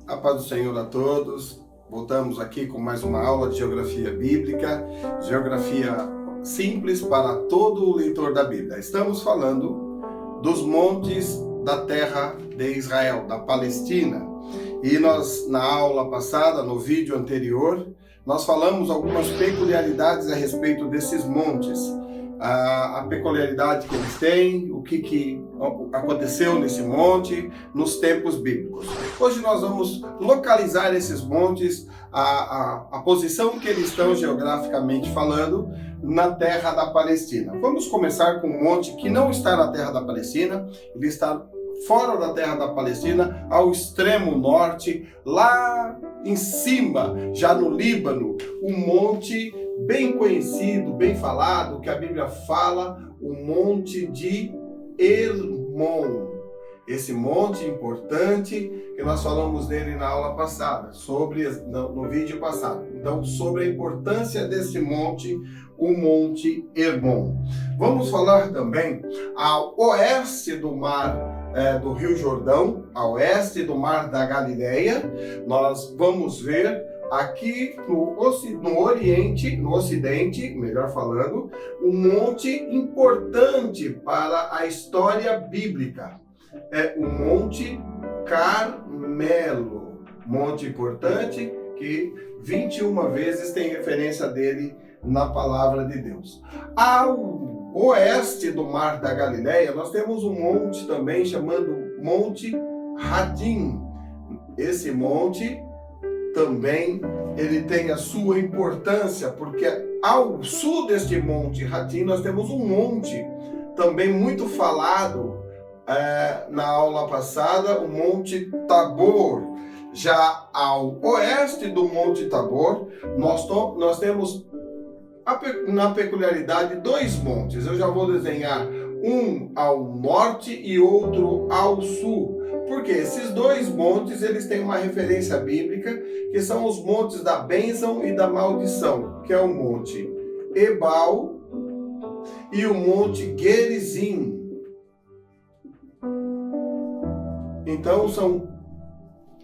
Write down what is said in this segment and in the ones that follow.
A paz do Senhor a todos. Voltamos aqui com mais uma aula de geografia bíblica, geografia simples para todo o leitor da Bíblia. Estamos falando dos montes da terra de Israel, da Palestina. E nós, na aula passada, no vídeo anterior, nós falamos algumas peculiaridades a respeito desses montes. A peculiaridade que eles têm, o que aconteceu nesse monte, nos tempos bíblicos. Hoje nós vamos localizar esses montes, a posição que eles estão geograficamente falando na terra da Palestina. Vamos começar com um monte que não está na terra da Palestina, ele está fora da terra da Palestina, ao extremo norte, lá em cima, já no Líbano, um monte bem conhecido, bem falado, que a Bíblia fala, o Monte de Hermon. Esse monte importante, que nós falamos dele na aula passada, no vídeo passado. Então, sobre a importância desse monte, o Monte Hermon. Vamos falar também ao oeste do mar do Rio Jordão, a oeste do Mar da Galileia. Nós vamos ver aqui no Ocidente, melhor falando, um monte importante para a história bíblica. É o Monte Carmelo. Monte importante que 21 vezes tem referência dele na palavra de Deus. Ao oeste do Mar da Galileia, nós temos um monte também chamado Monte Radim. Esse monte também ele tem a sua importância, porque ao sul deste Monte Radim nós temos um monte também muito falado na aula passada, o Monte Tabor. Já ao oeste do Monte Tabor, nós temos na peculiaridade dois montes. Eu já vou desenhar um ao norte e outro ao sul. Porque esses dois montes eles têm uma referência bíblica, que são os montes da bênção e da maldição, que é o Monte Ebal e o Monte Gerizim. Então são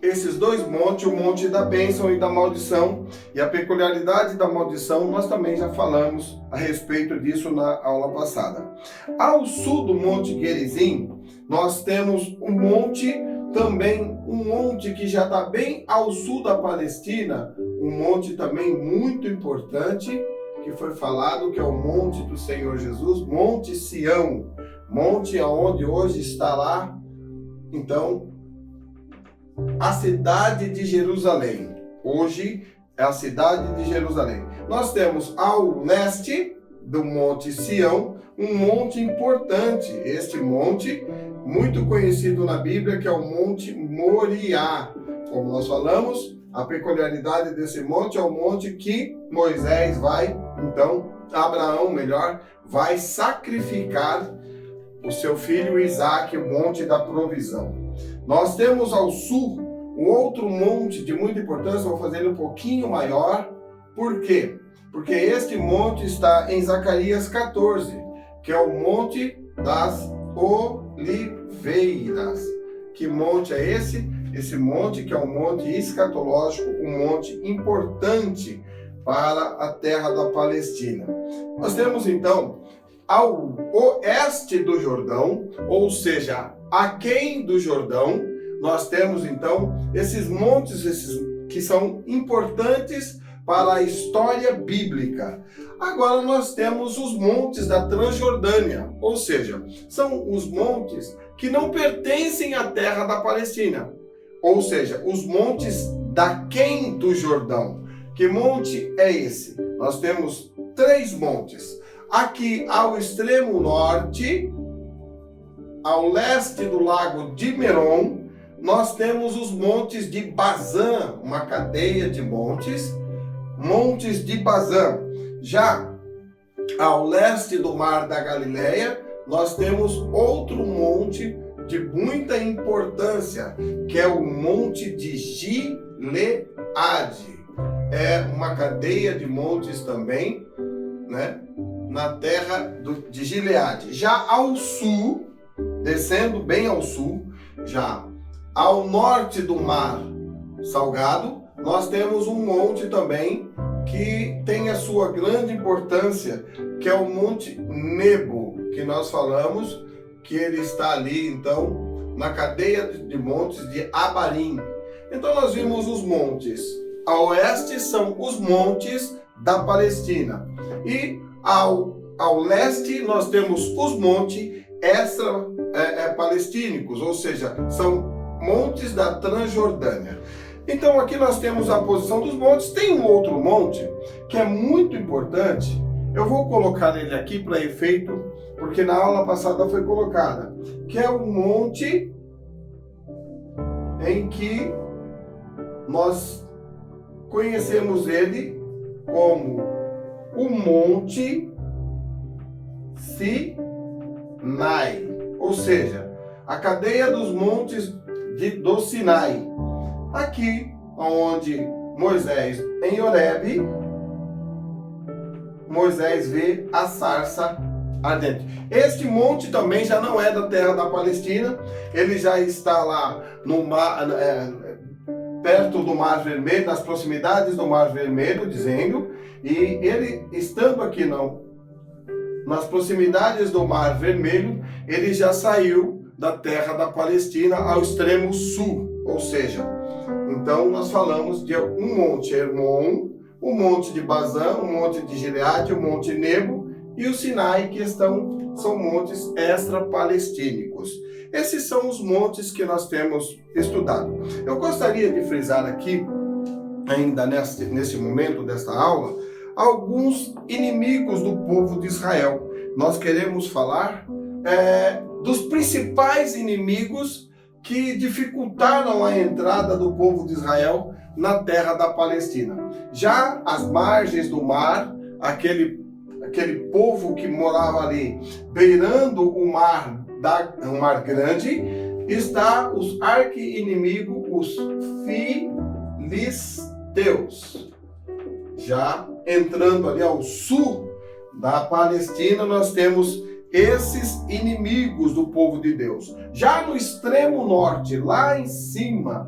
esses dois montes, o monte da bênção e da maldição. E a peculiaridade da maldição, nós também já falamos a respeito disso na aula passada. Ao sul do Monte Gerizim, nós temos um monte que já está bem ao sul da Palestina, um monte também muito importante, que foi falado, que é o monte do Senhor Jesus, Monte Sião, monte aonde hoje está lá, então, a cidade de Jerusalém. Hoje é a cidade de Jerusalém. Nós temos ao leste do Monte Sião um monte importante. Este monte, muito conhecido na Bíblia, que é o Monte Moriá. Como nós falamos, a peculiaridade desse monte é o monte que Abraão, vai sacrificar o seu filho Isaque, o monte da provisão. Nós temos ao sul um outro monte de muita importância, vou fazer ele um pouquinho maior. Por quê? Porque este monte está em Zacarias 14, que é o Monte das Oliveiras. Que monte é esse? Esse monte que é um monte escatológico, um monte importante para a terra da Palestina. Nós temos então ao oeste do Jordão, ou seja, aquém do Jordão, nós temos então esses montes que são importantes para a história bíblica. Agora nós temos os montes da Transjordânia, ou seja, são os montes que não pertencem à terra da Palestina, ou seja, os montes daquém do Jordão. Que monte é esse? Nós temos 3 montes. Aqui ao extremo norte, ao leste do lago de Merom, nós temos os montes de Bazã, uma cadeia de montes de Bazã. Já ao leste do Mar da Galileia, nós temos outro monte de muita importância, que é o Monte de Gileade. É uma cadeia de montes também, né, na terra de Gileade. Já ao sul, descendo bem ao sul, já ao norte do mar salgado, nós temos um monte também que tem a sua grande importância, que é o Monte Nebo, que nós falamos que ele está ali, então, na cadeia de montes de Abarim. Então nós vimos os montes. A oeste são os montes da Palestina. E ao leste nós temos os montes extra-palestínicos, ou seja, são montes da Transjordânia. Então aqui nós temos a posição dos montes. Tem um outro monte que é muito importante. Eu vou colocar ele aqui para efeito, porque na aula passada foi colocada, que é o monte em que nós conhecemos ele como o Monte Sinai, ou seja, a cadeia dos montes do Sinai. Aqui, onde Moisés, em Horebe, Moisés vê a sarça ardente. Este monte também já não é da terra da Palestina, ele já está lá no mar, perto do Mar Vermelho, nas proximidades do Mar Vermelho, dizendo, e ele estando aqui nas proximidades do Mar Vermelho, ele já saiu da terra da Palestina ao extremo sul, ou seja, então nós falamos de um monte Hermon, o monte de Bazã, o monte de Gileade, o monte Nebo e o Sinai, que são montes extra-palestínicos. Esses são os montes que nós temos estudado. Eu gostaria de frisar aqui, ainda nesse momento desta aula, alguns inimigos do povo de Israel. Nós queremos falar dos principais inimigos que dificultaram a entrada do povo de Israel na terra da Palestina. Já às margens do mar, aquele povo que morava ali, beirando o mar grande, está os arqui-inimigos, os filisteus. Já entrando ali ao sul da Palestina, nós temos esses inimigos do povo de Deus. Já no extremo norte, lá em cima,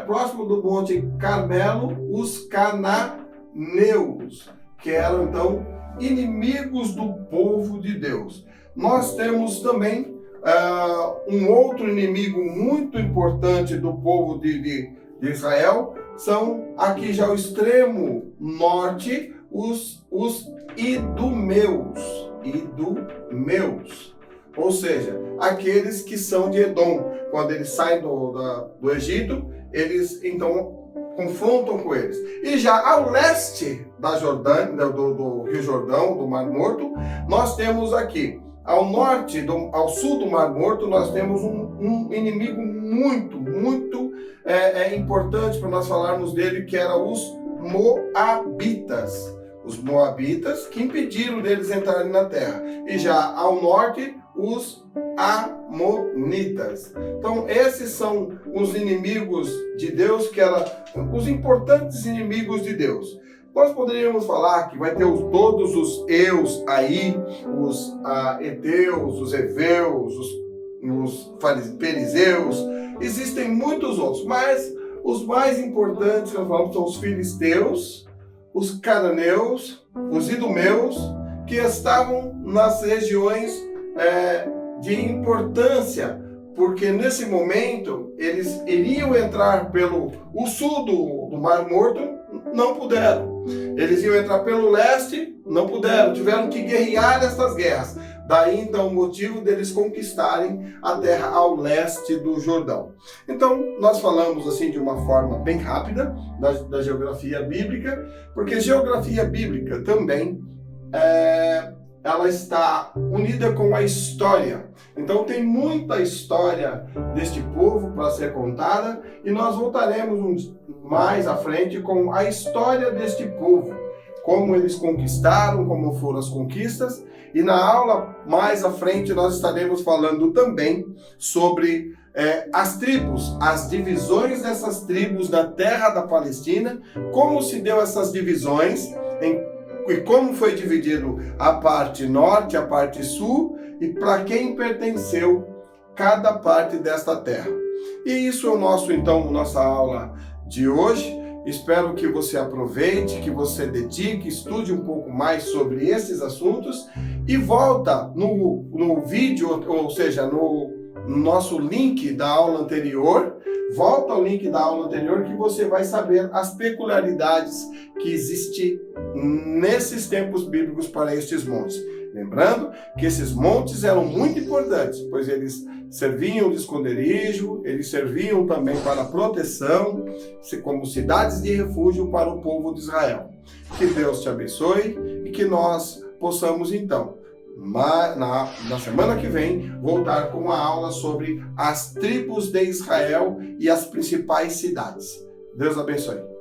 próximo do Monte Carmelo, os cananeus, que eram então inimigos do povo de Deus. Nós temos também um outro inimigo muito importante do povo de Israel, são aqui já o extremo norte, os idumeus, ou seja, aqueles que são de Edom. Quando eles saem do Egito, eles então confrontam com eles. E já ao leste da Jordânia, do Rio Jordão, do Mar Morto, nós temos aqui, ao sul do Mar Morto, nós temos um inimigo muito importante para nós falarmos dele, que era os Moabitas. Os Moabitas que impediram deles entrarem na terra. E já ao norte, os Amonitas. Então, esses são os inimigos de Deus, que eram os importantes inimigos de Deus. Nós poderíamos falar que vai ter todos os eus aí, os heteus, os heveus, os fariseus, existem muitos outros, mas os mais importantes que nós falamos são os filisteus, os cananeus, os idumeus, que estavam nas regiões de importância, porque nesse momento eles iriam entrar pelo sul do Mar Morto, não puderam. Eles iam entrar pelo leste, não puderam, tiveram que guerrear essas guerras. Daí então o motivo deles conquistarem a terra ao leste do Jordão. Então nós falamos assim de uma forma bem rápida da geografia bíblica, porque geografia bíblica também ela está unida com a história. Então tem muita história deste povo para ser contada, e nós voltaremos mais à frente com a história deste povo, como eles conquistaram, como foram as conquistas, e na aula mais à frente nós estaremos falando também sobre as tribos, as divisões dessas tribos da terra da Palestina, como se deu essas divisões, e como foi dividido a parte norte, a parte sul, e para quem pertenceu cada parte desta terra. E isso é nossa aula de hoje. Espero que você aproveite, que você dedique, estude um pouco mais sobre esses assuntos e volta no vídeo, ou seja, no nosso link da aula anterior. Volta ao link da aula anterior que você vai saber as peculiaridades que existem nesses tempos bíblicos para estes montes. Lembrando que esses montes eram muito importantes, pois eles serviam de esconderijo, eles serviam também para proteção, como cidades de refúgio para o povo de Israel. Que Deus te abençoe e que nós possamos então, na semana que vem, voltar com uma aula sobre as tribos de Israel e as principais cidades. Deus abençoe.